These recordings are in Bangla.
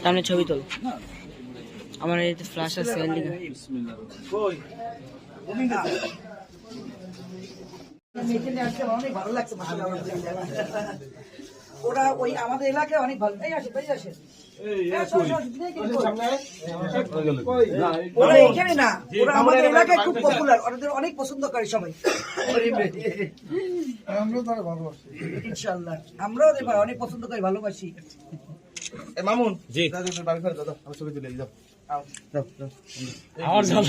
সামনে ছবি তোল। আমার এই ফ্ল্যাশ আছে অনেক ভালো লাগছে। ওরা ওই আমাদের এলাকায় অনেক ভালো। এই আসে তাই আসে ওরা এখানে না, ওরা আমাদের এলাকায় খুব পপুলার, ওদের অনেক পছন্দ করে সবাই। ইনশাল্লাহ আমরাও ওদের অনেক পছন্দ করি, ভালোবাসি। মামুন জি বাড়ি ফেরত দাও, আমার ছবি তুলে দাও। আমার ভালো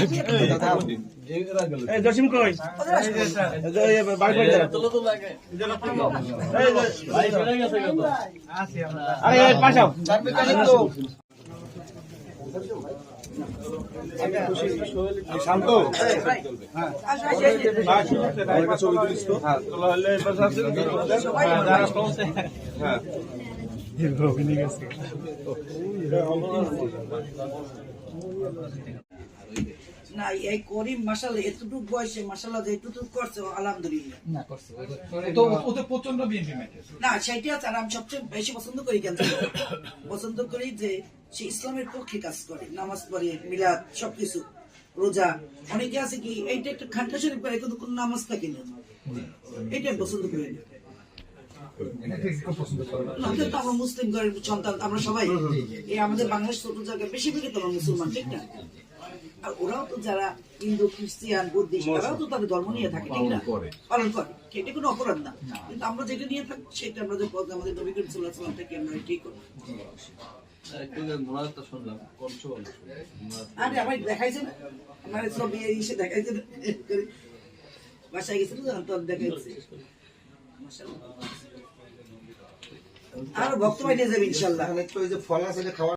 এই জসিম কই বাড়ি ফেরত দাও, চলো তো লাগে এই ভাই ফেরে গেছে কত আসি আমরা। আরে পাশাও যাবে কানে তো শান্ত। হ্যাঁ আমার ছবি তুলিস তো। হ্যাঁ তোলা হলে পাশে আছে। হ্যাঁ না এই করিম মাশাআল্লাহ এতটুকু বয়সে মাশাআল্লাহ যেটুকু করছে আলহামদুলিল্লাহ। না করছে তো ও তো প্রচন্ড বিএনপি ম্যাটার না সেটা আর আমি সবচেয়ে বেশি পছন্দ করি কেন পছন্দ করি যে সে ইসলামের পক্ষে কাজ করে, নামাজ পড়ে, মিলাদ সবকিছু, রোজা। অনেকে আছে কি এইটা একটা খানকা শরীফ করে কিন্তু কোন নামাজ থাকে না, এটা পছন্দ করি না। আমরা মুসলিম ঘরের সন্তান, আমরা সবাই এই আমাদের বাংলাদেশ ছোট জায়গায় বেশিরভাগই তো আমরা মুসলমান, ঠিক না? আর ওরাও তো যারা হিন্দু, খ্রিস্টান, বুদ্ধিস্ট, তারাও তো তাদের ধর্ম নিয়ে থাকে, ঠিক না? পালন করে, সেটা কোনো অপরাধ না। কিন্তু আমরা যেটা নিয়ে থাকি সেটা আমরা যে আমাদের নবী করিম সাল্লাল্লাহু আলাইহি ওয়াসাল্লাম থেকে আমরা ঠিক করি। আরে আমার দেখাইছে না, আমার ছবি এসে দেখাইছে না, বাসায় গেছিল তো দেখাইছে। আর ভক্ত বানিয়ে যাবে ইনশাল্লাহ। ফল আছে খাওয়া